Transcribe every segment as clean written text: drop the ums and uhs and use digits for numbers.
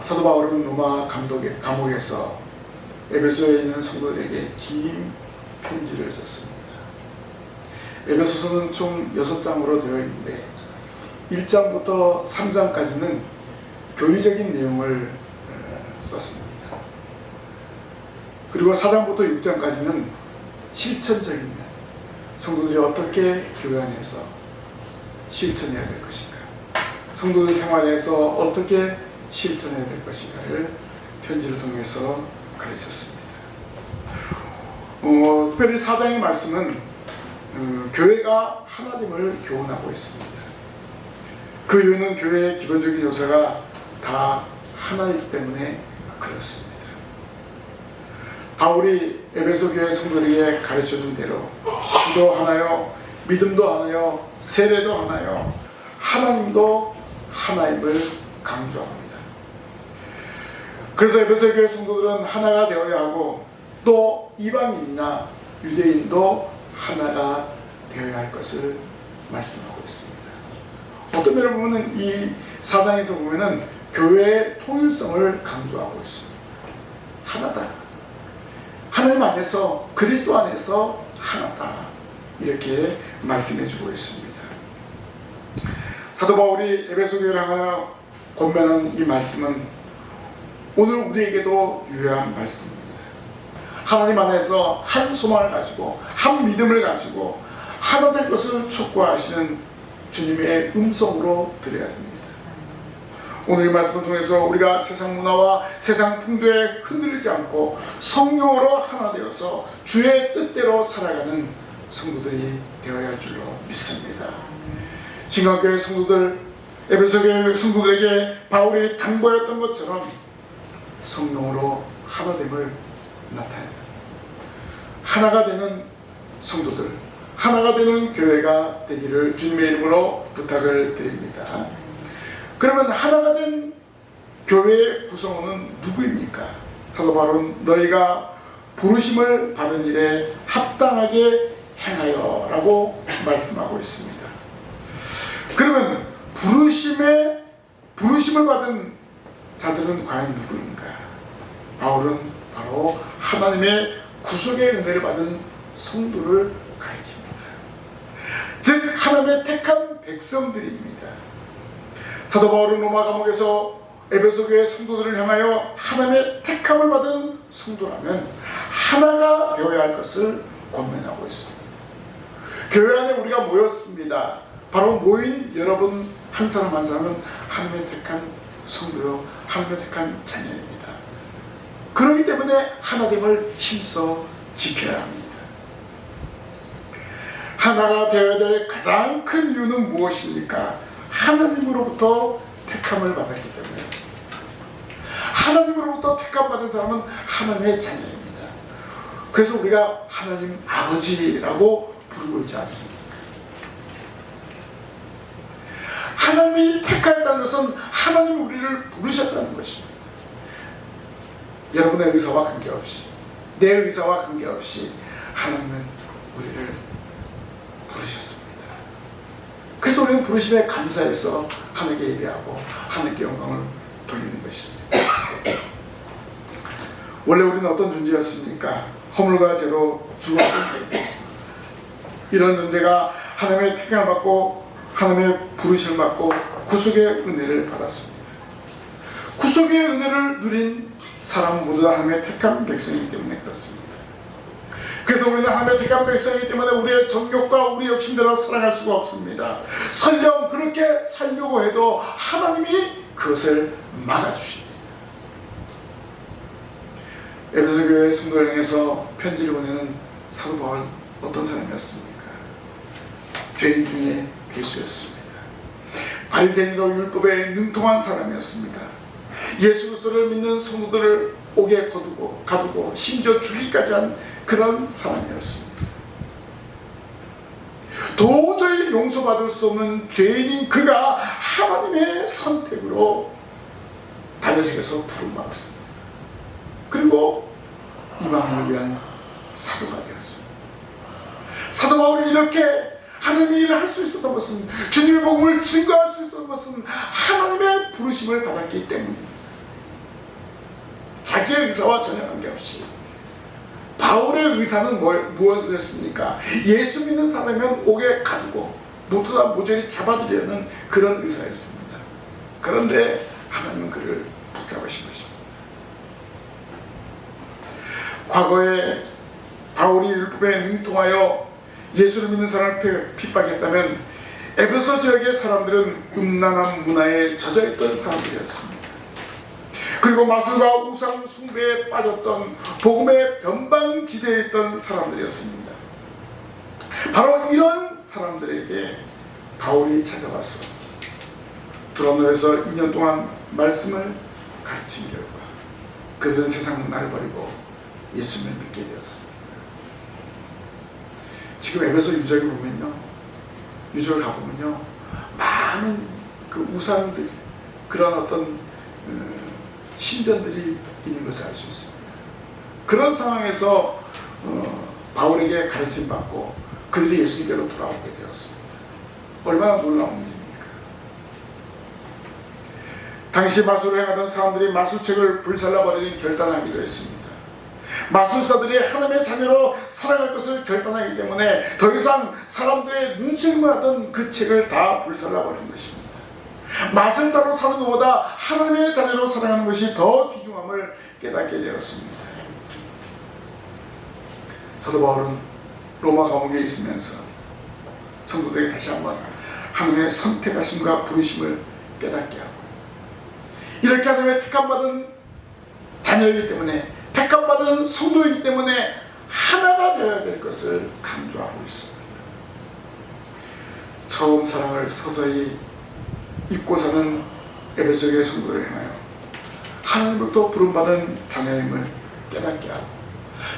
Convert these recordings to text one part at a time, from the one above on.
사도 바울은 로마 감옥에서 에베소에 있는 성도들에게 긴 편지를 썼습니다. 에베소서는 총 6장으로 되어 있는데 1장부터 3장까지는 교리적인 내용을 썼습니다. 그리고 4장부터 6장까지는 실천적인 면, 성도들이 어떻게 교회 안에서 실천해야 될 것인가, 성도들 생활에서 어떻게 실천해야 될 것인가를 편지를 통해서 가르쳤습니다. 특별히 4장의 말씀은 교회가 하나님을 교훈하고 있습니다. 그 이유는 교회의 기본적인 요소가 다 하나이기 때문에 그렇습니다. 바울이 에베소 교회 성도들에게 가르쳐준 대로 기도 하나요, 믿음도 하나요, 세례도 하나요, 하나님도 하나임을 강조합니다. 그래서 에베소 교회 성도들은 하나가 되어야 하고 또 이방인이나 유대인도 하나가 되어야 할 것을 말씀하고 있습니다. 어떤 면을 보면 이 4장에서 보면은 교회의 통일성을 강조하고 있습니다. 하나다. 하나님 안에서, 그리스도 안에서 하나다. 이렇게 말씀해주고 있습니다. 사도 바울이 에베소 교회를 향하여 권면하는 이 말씀은 오늘 우리에게도 유효한 말씀입니다. 하나님 안에서 한 소망을 가지고 한 믿음을 가지고 하나 될 것을 촉구하시는 주님의 음성으로 들어야 됩니다. 오늘 이 말씀을 통해서 우리가 세상 문화와 세상 풍조에 흔들리지 않고 성령으로 하나 되어서 주의 뜻대로 살아가는 성도들이 되어야 할 줄로 믿습니다. 신강교회 성도들, 에베소 교회 성도들에게 바울이 당부했던 것처럼 성령으로 하나됨을 나타냅니다. 하나가 되는 성도들, 하나가 되는 교회가 되기를 주님의 이름으로 부탁을 드립니다. 그러면 하나가 된 교회의 구성원은 누구입니까? 사도 바울은 너희가 부르심을 받은 일에 합당하게 행하여 라고 말씀하고 있습니다. 그러면 부르심을 받은 자들은 과연 누구인가? 바울은 바로 하나님의 구속의 은혜를 받은 성도를 가리킵니다. 즉 하나님의 택한 백성들입니다. 사도 바울은 로마 감옥에서 에베소 교회 성도들을 향하여 하나님의 택함을 받은 성도라면 하나가 되어야 할 것을 권면하고 있습니다. 교회 안에 우리가 모였습니다. 바로 모인 여러분 한 사람 한 사람은 하나님의 택한 성도요, 하나님의 택한 자녀입니다. 그렇기 때문에 하나됨을 힘써 지켜야 합니다. 하나가 되어야 될 가장 큰 이유는 무엇입니까? 하나님으로부터 택함을 받았기 때문에 그렇습니다. 하나님으로부터 택함 받은 사람은 하나님의 자녀입니다. 그래서 우리가 하나님 아버지라고 부르고 있지 않습니까? 하나님이 택하였다는 것은 하나님이 우리를 부르셨다는 것입니다. 여러분의 의사와 관계없이, 내 의사와 관계없이 하나님은 우리를 부르셨습니다. 그래서 우리는 부르심에 감사해서 하나님께 예배하고 하나님께 영광을 돌리는 것입니다. 원래 우리는 어떤 존재였습니까? 허물과 죄로 죽었던 존재였습니다. 이런 존재가 하나님의 택함을 받고 하나님의 부르심을 받고 구속의 은혜를 받았습니다. 구속의 은혜를 누린 사람 모두 다 하나님의 택한 백성이기 때문에 그렇습니다. 그래서 우리는 하나님의 택한 백성이기 때문에 우리의 정욕과 우리 욕심대로 살아갈 수가 없습니다. 설령 그렇게 살려고 해도 하나님이 그것을 막아주십니다. 에베소 교회 성도를 향해서 편지를 보내는 사도 바울 어떤 사람이었습니까? 죄인 중에 괴수였습니다. 바리새인으로 율법에 능통한 사람이었습니다. 예수 그리스도를 믿는 성도들을 옥에 가두고 심지어 죽이기까지 한 그런 사람이었습니다. 도저히 용서받을 수 없는 죄인인 그가 하나님의 선택으로 다메섹에서 부름받았습니다. 그리고 이방인을 위한 사도가 되었습니다. 사도 바울이 이렇게 하나님의 일을 할 수 있었던 것은, 주님의 복음을 증거할 수 있었던 것은 하나님의 부르심을 받았기 때문입니다. 자기의 의사와 전혀 관계없이 바울의 의사는 무엇을 했습니까? 예수 믿는 사람이면 옥에 가두고 모두 다 모조리 잡아들이려는 그런 의사였습니다. 그런데 하나님은 그를 붙잡으신 것입니다. 과거에 바울이 율법에 능통하여 예수를 믿는 사람을 핍박했다면 에베소 지역의 사람들은 음란한 문화에 젖어있던 사람들이었습니다. 그리고 마술과 우상 숭배에 빠졌던 복음의 변방지대에 있던 사람들이었습니다. 바로 이런 사람들에게 바울이 찾아와서 드라노에서 2년 동안 말씀을 가르친 결과 그들은 세상 문화를 버리고 예수님을 믿게 되었습니다. 지금 에베소 유적에 보면요, 유적을 가보면요, 많은 그 우상들, 그런 어떤 신전들이 있는 것을 알 수 있습니다. 그런 상황에서 바울에게 가르침 받고 그들이 예수님께로 돌아오게 되었습니다. 얼마나 놀라운 일입니까? 당시 마술을 행하던 사람들이 마술책을 불살라버리는 결단하기도 했습니다. 마술사들이 하나님의 자녀로 살아갈 것을 결단하기 때문에 더 이상 사람들의 눈시름을 하던 그 책을 다 불살라버린 것입니다. 마술사로 사는 것보다 하나님의 자녀로 살아가는 것이 더 귀중함을 깨닫게 되었습니다. 사도 바울은 로마 감옥에 있으면서 성도들에게 다시 한번 하나님의 선택하심과 부르심을 깨닫게 하고, 이렇게 하나님의 택함받은 자녀이기 때문에, 택함받은 성도이기 때문에 하나가 되어야 될 것을 강조하고 있습니다. 처음 사랑을 서서히 잊고 사는 에베소교회 성도를 향하여 하나님으로부터 부름받은 자녀임을 깨닫게 하고,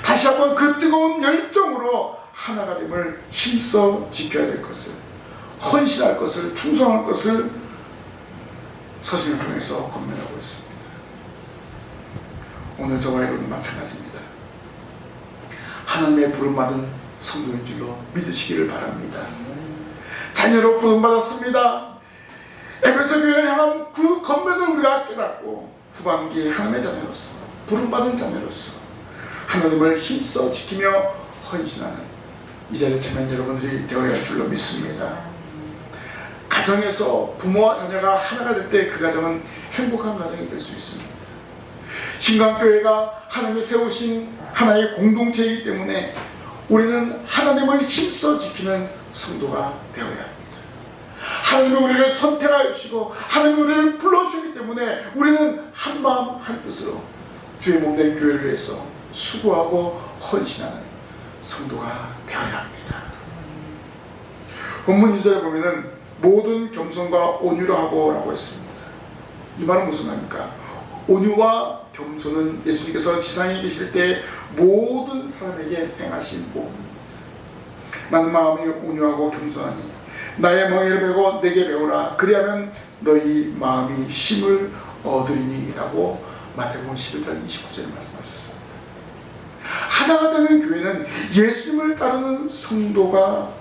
다시 한번 그 뜨거운 열정으로 하나가 됨을 힘써 지켜야 될 것을, 헌신할 것을, 충성할 것을 서신을 통해서 권면하고 있습니다. 오늘 저와 여러분은 마찬가지입니다. 하나님의 부름받은 성도인 줄로 믿으시기를 바랍니다. 자녀로 부름받았습니다. 에베소 교회를 향한 그 권면을 우리가 깨닫고 후반기에 하나님의 자녀로서, 부름받은 자녀로서 하나님을 힘써 지키며 헌신하는 이 자리에 참여한 여러분들이 되어야 할 줄로 믿습니다. 가정에서 부모와 자녀가 하나가 될 때 그 가정은 행복한 가정이 될 수 있습니다. 신강교회가 하나님이 세우신 하나의 공동체이기 때문에 우리는 하나님을 힘써 지키는 성도가 되어야 합니다. 하나님이 우리를 선택하여 주시고 하나님이 우리를 불러주시기 때문에 우리는 한마음 한뜻으로 주의 몸된 교회를 위해서 수고하고 헌신하는 성도가 되어야 합니다. 본문 2절에 보면은 모든 겸손과 온유로 하고 라고 했습니다. 이 말은 무슨 말입니까? 온유와 겸손은 예수님께서 지상에 계실 때 모든 사람에게 행하신 모범입니다. 나는 마음이 온유하고 겸손하니 나의 멍에를 베고 내게 배우라, 그리하면 너희 마음이 쉼을 얻으리니 라고 마태복음 11장 29절에 말씀하셨습니다. 하나가 되는 교회는 예수님을 따르는 성도가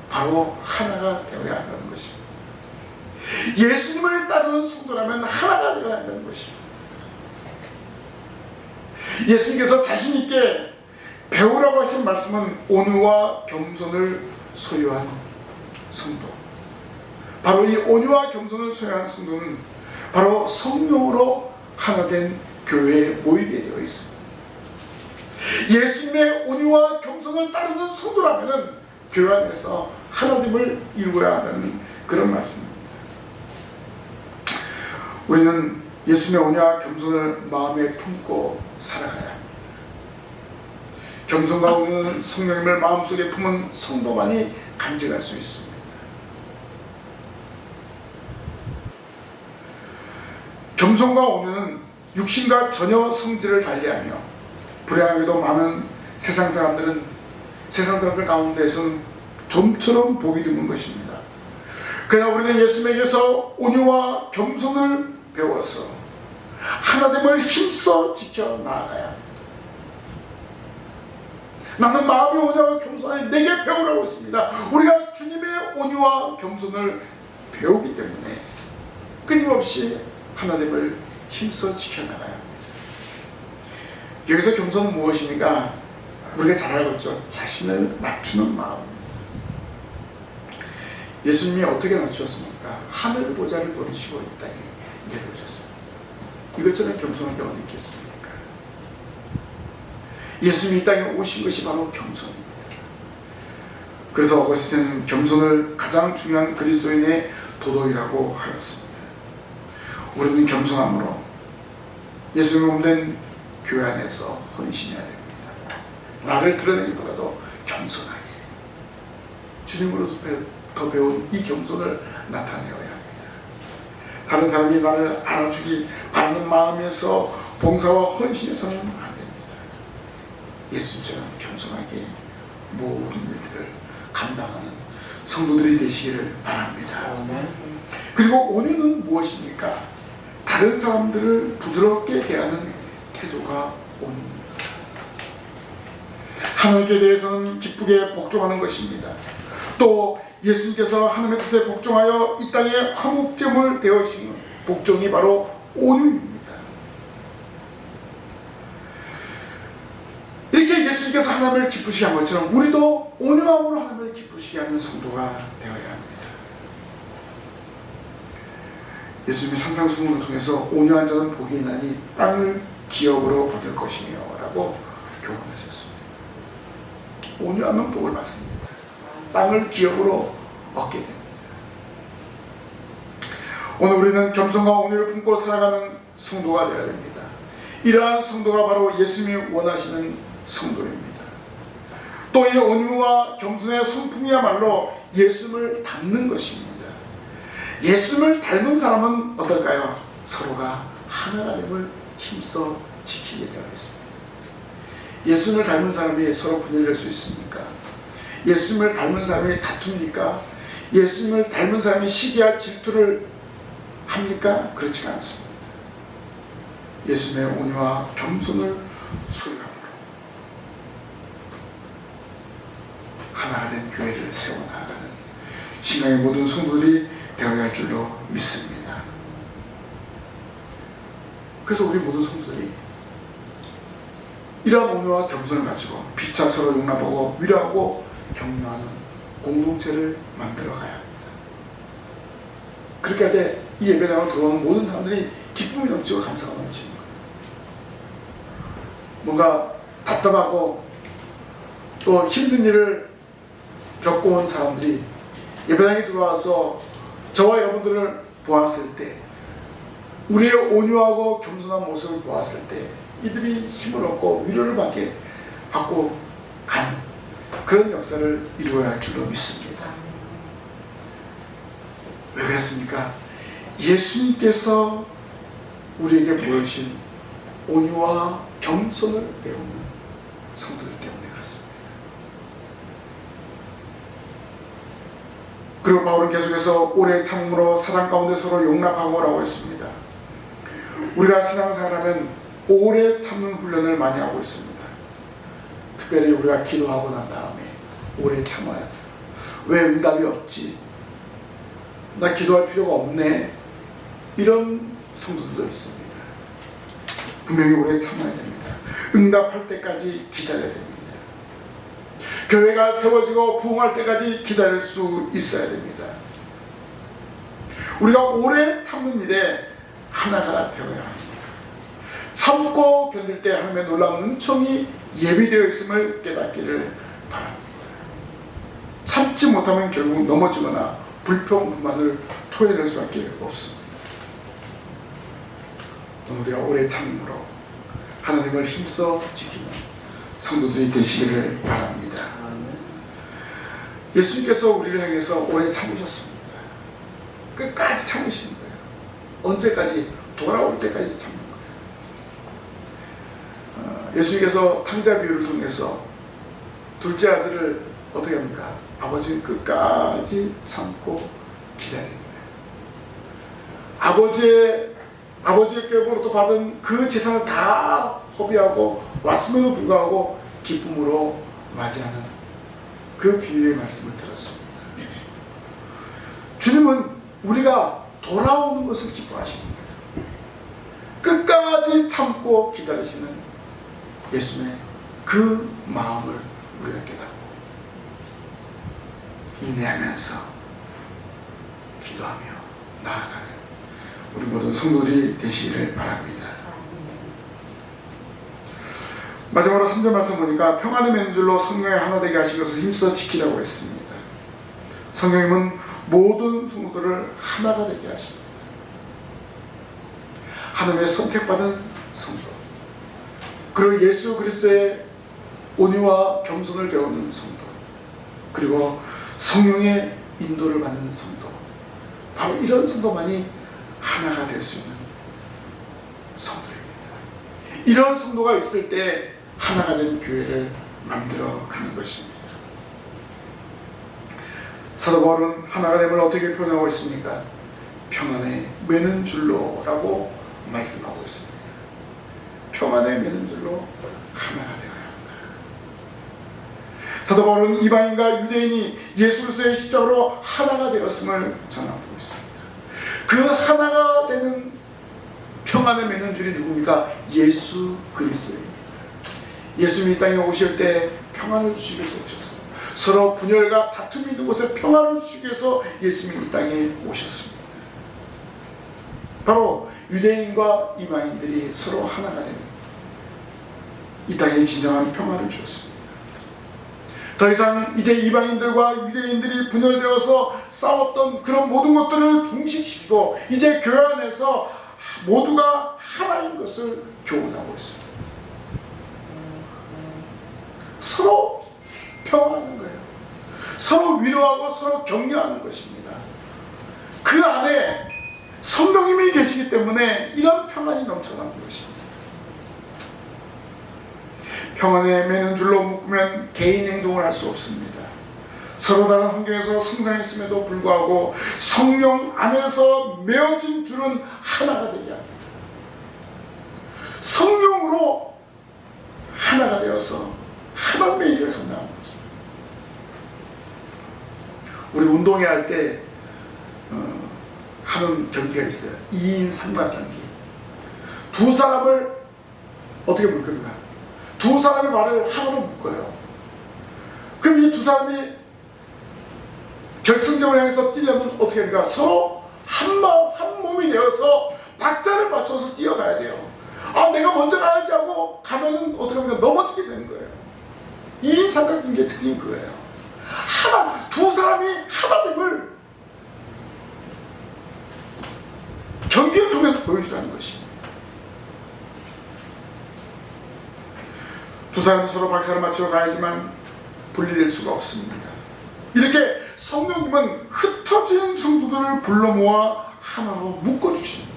바로 하나가 되어야 한다는 것입니다. 예수님을 따르는 성도라면 하나가 되어야 한다는 것입니다. 예수님께서 자신있게 배우라고 하신 말씀은 온유와 겸손을 소유한 성도, 바로 이 온유와 겸손을 소유한 성도는 바로 성령으로 하나 된 교회에 모이게 되어 있습니다. 예수님의 온유와 겸손을 따르는 성도라면 교회 안에서 하나됨을 이루어야 한다는 그런 말씀입니다. 우리는 예수님의 온유와 겸손을 마음에 품고 살아가야 합니다. 겸손과 온유는 성령님을 마음속에 품은 성도만이 간직할 수 있습니다. 겸손과 온유는 육신과 전혀 성질을 달리하며, 불행하게도 많은 세상 사람들 가운데서는 좀처럼 보기 드문 것입니다. 그러나 우리는 예수님에게서 온유와 겸손을 배워서 하나됨을 힘써 지켜 나아가야 합니다. 나는 마음이 온유하고 겸손하니 내게 배우라고 했습니다. 우리가 주님의 온유와 겸손을 배우기 때문에 끊임없이 하나됨을 힘써 지켜나가야 합니다. 여기서 겸손은 무엇입니까? 우리가 잘 알고 있죠. 자신을 낮추는 마음입니다. 예수님이 어떻게 낮추셨습니까? 하늘 보좌를 버리시고 이 땅에 내려오셨습니다. 이것처럼 겸손한 게 어디 있겠습니까? 예수님이 이 땅에 오신 것이 바로 겸손입니다. 그래서 어거스틴은 겸손을 가장 중요한 그리스도인의 도덕이라고 하였습니다. 우리는 겸손함으로 예수님 몸된 교회 안에서 헌신해야 됩니다. 나를 드러내기보다도 겸손하게 주님으로부터 배운 이 겸손을 나타내어야 합니다. 다른 사람이 나를 알아주기 바라는 마음에서 봉사와 헌신해서는 안 됩니다. 예수님처럼 겸손하게 모든 일들을 감당하는 성도들이 되시기를 바랍니다. 그리고 온유는 무엇입니까? 다른 사람들을 부드럽게 대하는 태도가 온유입니다. 하나님께 대해서는 기쁘게 복종하는 것입니다. 또 예수님께서 하나님의 뜻에 복종하여 이 땅에 화목제물 되어지는 복종이 바로 온유입니다. 이렇게 예수님께서 하나님을 기쁘시게 한 것처럼 우리도 온유함으로 하나님을 기쁘시게 하는 성도가 되어야 합니다. 예수님이 산상수훈을 통해서 온유한 자는 복이 있나니 땅을 기업으로 받을 것이며 라고 교훈하셨습니다. 온유하면 복을 받습니다. 땅을 기업으로 얻게 됩니다. 오늘 우리는 겸손과 온유를 품고 살아가는 성도가 되어야 됩니다. 이러한 성도가 바로 예수님이 원하시는 성도입니다. 또 이 온유와 겸손의 성품이야말로 예수님을 닮는 것입니다. 예수님을 닮은 사람은 어떨까요? 서로가 하나가 됨을 힘써 지키게 되어 있습니다. 예수님을 닮은 사람이 서로 분열될 수 있습니까? 예수님을 닮은 사람이 다툽니까? 예수님을 닮은 사람이 시기와 질투를 합니까? 그렇지가 않습니다. 예수님의 온유와 겸손을 수용함으로 하나가 된 교회를 세워나가는 신앙의 모든 성도들이 되어야 할 줄로 믿습니다. 그래서 우리 모든 성도들이 이러한 온유와 겸손을 가지고 피차 서로 용납하고 위로하고 격려하는 공동체를 만들어 가야 합니다. 그렇게 할 때 이 예배당으로 들어오는 모든 사람들이 기쁨이 넘치고 감사가 넘치는 거예요. 뭔가 답답하고 또 힘든 일을 겪어온 사람들이 예배당에 들어와서 저와 여러분들을 보았을 때, 우리의 온유하고 겸손한 모습을 보았을 때 이들이 힘을 얻고 위로를 받고 가는 그런 역사를 이루어야 할 줄로 믿습니다. 왜 그랬습니까? 예수님께서 우리에게 보여주신 온유와 겸손을 배우는 성도들 때문에 그렇습니다. 그리고 바울은 계속해서 오래 참음으로 사랑 가운데 서로 용납하고 라고 했습니다. 우리가 신앙생활하면 오래 참는 훈련을 많이 하고 있습니다. 특별히 우리가 기도하고 난 다음에 오래 참아야 돼요. 왜 응답이 없지? 나 기도할 필요가 없네. 이런 성도들도 있습니다. 분명히 오래 참아야 됩니다. 응답할 때까지 기다려야 됩니다. 교회가 세워지고 부흥할 때까지 기다릴 수 있어야 됩니다. 우리가 오래 참는 일에 하나가 되어야 합니다. 참고 견딜 때 하나님의 놀라운 은총이 예비되어 있음을 깨닫기를 바랍니다. 참지 못하면 결국 넘어지거나 불평불만을 토해낼 수밖에 없습니다. 우리가 오래 참음으로 하나님을 힘써 지키는 성도들이 되시기를 바랍니다. 예수님께서 우리를 향해서 오래 참으셨습니다. 끝까지 참으시는 거예요. 언제까지? 돌아올 때까지 참는 거예요. 예수님께서 탕자 비유를 통해서 둘째 아들을 어떻게 합니까? 아버지는 끝까지 참고 기다립니다. 아버지께로부터 받은 그 재산을 다 허비하고 왔음에도 불구하고 기쁨으로 맞이하는 그 비유의 말씀을 들었습니다. 주님은 우리가 돌아오는 것을 기뻐하시는 거예요. 끝까지 참고 기다리시는 예수님의 그 마음을 우리가 깨닫고 인내하면서 기도하며 나아가는 우리 모든 성도들이 되시기를 바랍니다. 마지막으로 3절 말씀 보니까 평안의 맹줄로 성령의 하나 되게 하신 것을 힘써 지키라고 했습니다. 성령님은 모든 성도들을 하나가 되게 하십니다. 하나님의 선택받은 성도, 그리고 예수 그리스도의 온유와 겸손을 배우는 성도, 그리고 성령의 인도를 받는 성도, 바로 이런 성도만이 하나가 될 수 있는 성도입니다. 이런 성도가 있을 때 하나가 된 교회를 만들어 가는 것입니다. 사도 바울은 하나가 됨을 어떻게 표현하고 있습니까? 평안에 매는 줄로 라고 말씀하고 있습니다. 평안에 매는 줄로 하나가 되어야 합니다. 사도 바울은 이방인과 유대인이 예수 그리스도의 십자가로 하나가 되었음을 전하고 있습니다. 그 하나가 되는 평안에 매는 줄이 누굽니까? 예수 그리스도입니다. 예수님이 이 땅에 오실 때 평안을 주시기 위해서 오셨습니다. 서로 분열과 다툼이 있는 곳에 평안을 주시기 위해서 예수님이 이 땅에 오셨습니다. 바로 유대인과 이방인들이 서로 하나가 되는 이 땅에 진정한 평안을 주었습니다. 더 이상 이제 이방인들과 유대인들이 분열되어서 싸웠던 그런 모든 것들을 종식시키고 이제 교회 안에서 모두가 하나인 것을 교훈하고 있습니다. 서로 평화하는 거예요. 서로 위로하고 서로 격려하는 것입니다. 그 안에 성령님이 계시기 때문에 이런 평안이 넘쳐나는 것입니다. 평안에 매는 줄로 묶으면 개인 행동을 할 수 없습니다. 서로 다른 환경에서 성장했음에도 불구하고 성령 안에서 메어진 줄은 하나가 되게 합니다. 성령으로 하나가 되어서 하나님의 일을 감당하는 것입니다. 우리 운동회 할 때 하는 경기가 있어요. 2인 삼각경기. 두 사람을 어떻게 묶습니까? 두 사람의 말을 하나로 묶어요. 그럼 이 두 사람이 결승점을 향해서 뛰려면 어떻게 합니까? 서로 한 마음, 한 몸이 되어서 박자를 맞춰서 뛰어가야 돼요. 아, 내가 먼저 가야지 하고 가면은 어떻게 합니까? 넘어지게 되는 거예요. 2인 삼각경기의 특징이 그거예요. 두 사람이 하나됨을 경기를 통해서 보여주라는 것입니다. 두 사람이 서로 박자를 맞춰 가야지만 분리될 수가 없습니다. 이렇게 성령님은 흩어진 성도들을 불러 모아 하나로 묶어주십니다.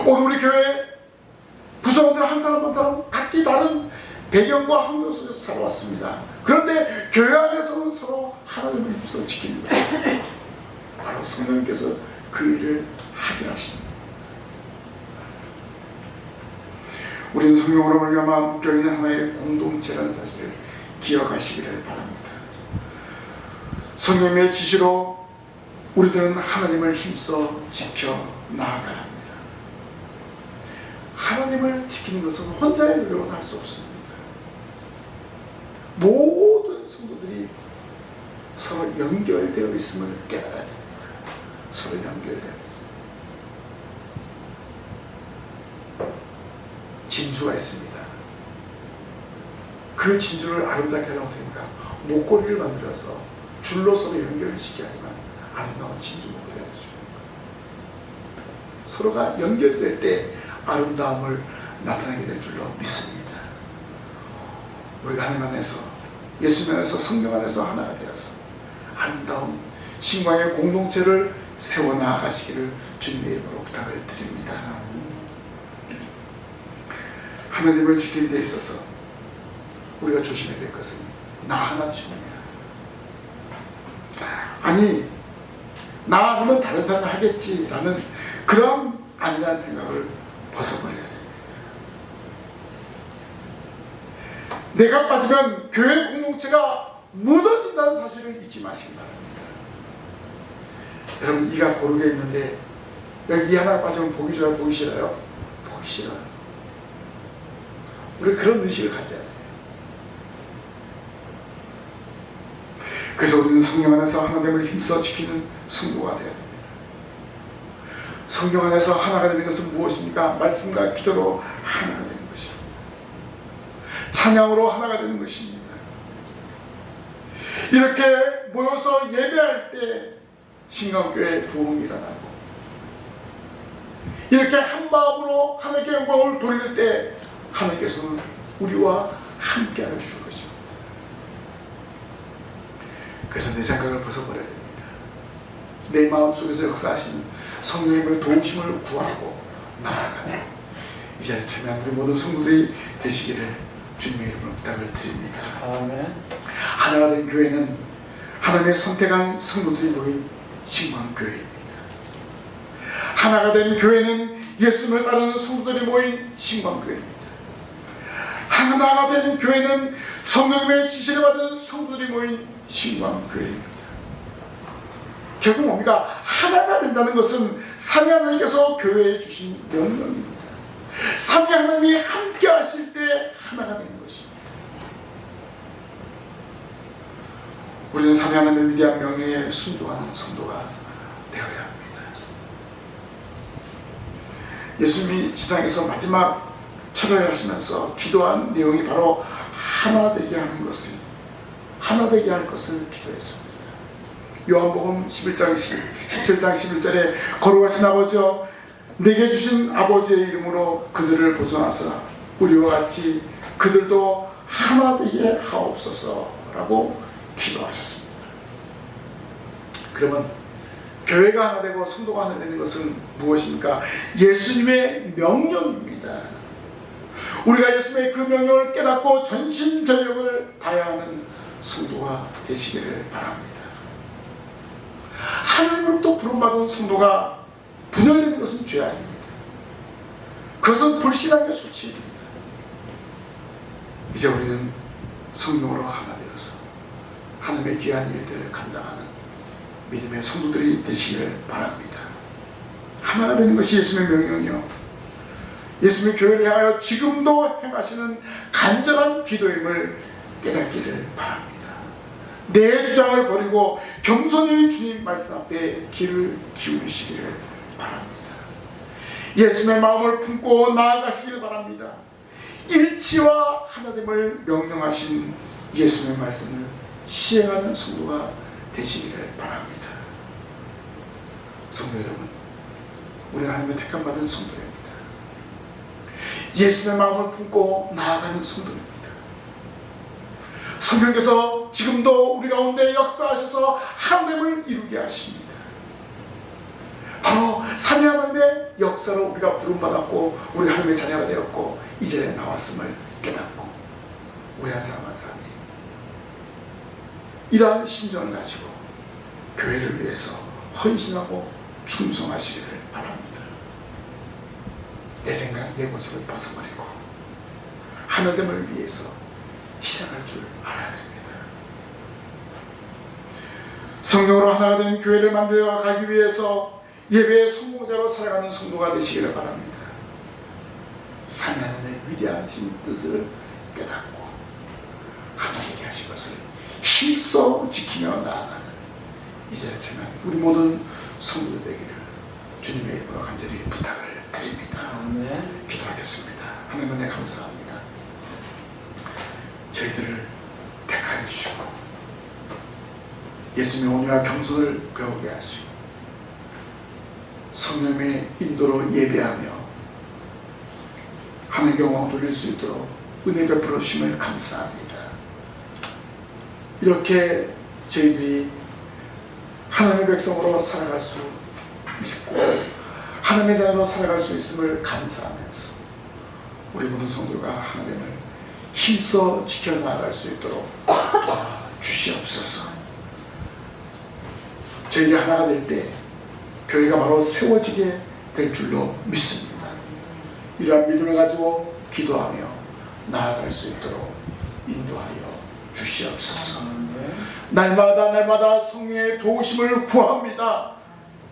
오늘 우리 교회 구성원들 한 사람 한 사람 각기 다른 배경과 환경 속에서 살아왔습니다. 그런데 교회 안에서는 서로 하나님을 힘써 지키는 것입니다. 바로 성령님께서 그 일을 하게 하십니다. 우리는 성령으로 말미암아 묶여있는 하나의 공동체라는 사실을 기억하시기를 바랍니다. 성령의 지시로 우리들은 하나님을 힘써 지켜 나아가야 합니다. 하나님을 지키는 것은 혼자의 노력은 할 수 없습니다. 모든 성도들이 서로 연결되어 있음을 깨달아야 됩니다. 서로 연결되어 있습니다. 진주가 있습니다. 그 진주를 아름답게 하려면 어떻게 합니까? 목걸이를 만들어서 줄로 서로 연결을 시켜야지만 아름다운 진주 목걸이가 될 수 있는 거예요. 서로가 연결될 때 아름다움을 나타내게 될 줄로 믿습니다. 우리가 하나님 안에서, 예수님 안에서, 성령 안에서 하나가 되어서 아름다운 신광의 공동체를 세워나가시기를 주님의 이름으로 부탁을 드립니다. 하나님을 지키는 데 있어서 우리가 조심해야 될 것은 나 하나쯤이야. 아니, 나 하면 다른 사람이 하겠지라는 그런 아니라는 생각을 벗어버려야 됩니다. 내가 빠지면 교회 공동체가 무너진다는 사실을 잊지 마시기 바랍니다. 여러분, 이가 고르게 있는데 여기 이 하나 빠지면 보기 좋아요? 보기 싫어요? 보기 싫어요. 우리 그런 의식을 가져야 돼요. 그래서 우리는 성령 안에서 하나됨을 힘써 지키는 성도가 되어야 됩니다. 성령 안에서 하나가 되는 것은 무엇입니까? 말씀과 기도로 하나가 되는 것입니다. 찬양으로 하나가 되는 것입니다. 이렇게 모여서 예배할 때 신강교회 부흥이 일어나고, 이렇게 한 마음으로 하나님께 영광을 돌릴 때 하나님께서는 우리와 함께 하실 것입니다. 그래서 내 생각을 벗어버려야 됩니다. 내 마음속에서 역사하시는 성령님의 도우심을 구하고 나아가는 이 자리에 참여한 우리 모든 성도들이 되시기를 주님의 이름으로 부탁을 드립니다. 아멘. 하나가 된 교회는 하나님의 선택한 성도들이 모인 신광교회입니다. 하나가 된 교회는 예수님을 따르는 성도들이 모인 신광교회입니다. 하나가 된 교회는 성령님의 지시를 받은 성도들이 모인 신광교회입니다. 결국 뭡니까? 하나가 된다는 것은 삼위 하나님께서 교회에 주신 명령입니다. 삼위 하나님이 함께 하실 때 하나가 되는 것입니다. 우리는 삼위 하나님의 위대한 명령에 순종하는 성도가 되어야 합니다. 예수님이 지상에서 마지막 철회를 하시면서 기도한 내용이 바로 하나 되게 하는 것을, 하나 되게 할 것을 기도했습니다. 요한복음 17장 11절에 거룩하신 아버지여, 내게 주신 아버지의 이름으로 그들을 보존하사 우리와 같이 그들도 하나 되게 하옵소서라고 기도하셨습니다. 그러면 교회가 하나 되고 성도가 하나 되는 것은 무엇입니까? 예수님의 명령입니다. 우리가 예수님의 그 명령을 깨닫고 전심전력을 다해야 하는 성도가 되시기를 바랍니다. 하나님으로부터 부름받은 성도가 분열되는 것은 죄 아닙니다. 그것은 불신앙의 수치입니다. 이제 우리는 성령으로 하나 되어서 하나님의 귀한 일들을 감당하는 믿음의 성도들이 되시기를 바랍니다. 하나가 되는 것이 예수님의 명령이요, 예수님의 교회를 향하여 지금도 행하시는 간절한 기도임을 깨닫기를 바랍니다. 내 주장을 버리고 겸손히 주님 말씀 앞에 귀를 기울이시기를 바랍니다. 예수님의 마음을 품고 나아가시기를 바랍니다. 일치와 하나됨을 명령하신 예수님의 말씀을 시행하는 성도가 되시기를 바랍니다. 성도 여러분, 우리는 하나님의 택함 받은 성도입니다. 예수님의 마음을 품고 나아가는 성도입니다. 성령께서 지금도 우리 가운데 역사하셔서 하나됨을 이루게 하십니다. 바로 삼위 하나님의 역사로 우리가 부름받았고 우리 하나님의 자녀가 되었고 이 자리에 나왔음을 깨닫고 우리 한 사람 한 사람이 이러한 심정을 가지고 교회를 위해서 헌신하고 충성하시기를 바랍니다. 내 생각, 내 모습을 벗어버리고 하나됨을 위해서 시작할 줄 알아야 됩니다. 성령으로 하나가 된 교회를 만들어 가기 위해서 예배의 성공자로 살아가는 성도가 되시기를 바랍니다. 삼위 하나님의 위대하신 뜻을 깨닫고 하나님께 하신 것을 힘써 지키며 나아가는 이 자리에 참여한 우리 모든 성도들 되기를 주님의 이름으로 간절히 부탁을 드립니다. 아멘. 기도하겠습니다. 하나님 은혜 감사합니다. 저희들을 택하여 주시고 예수님의 온유와 겸손을 배우게 하시고 성령의 인도로 예배하며 하나님께 영광을 돌릴 수 있도록 은혜 베풀어 주심을 감사합니다. 이렇게 저희들이 하나님의 백성으로 살아갈 수 있고 하나님의 자녀로 살아갈 수 있음을 감사하면서 우리 모든 성도가 하나님을 힘써 지켜나갈 수 있도록 주시옵소서. 저희들이 하나가 될 때 교회가 바로 세워지게 될 줄로 믿습니다. 이러한 믿음을 가지고 기도하며 나아갈 수 있도록 인도하여 주시옵소서. 날마다 성령의 도우심을 구합니다.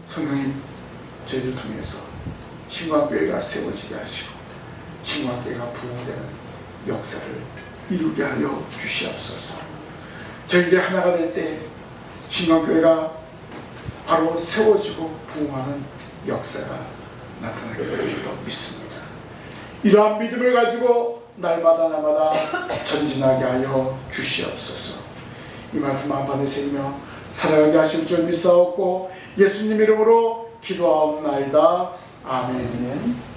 성령님, 저희를 통해서 신광교회가 세워지게 하시고 신광교회가 부흥되는 역사를 이루게 하여 주시옵소서. 저희들이 하나가 될 때 신광교회가 바로 세워지고 부흥하는 역사가 나타나게 될 줄로 믿습니다. 이러한 믿음을 가지고 날마다 전진하게 하여 주시옵소서. 이 말씀 한번에 새기며 살아가게 하실 줄 믿사옵고 예수님 이름으로 기도하옵나이다. 아멘.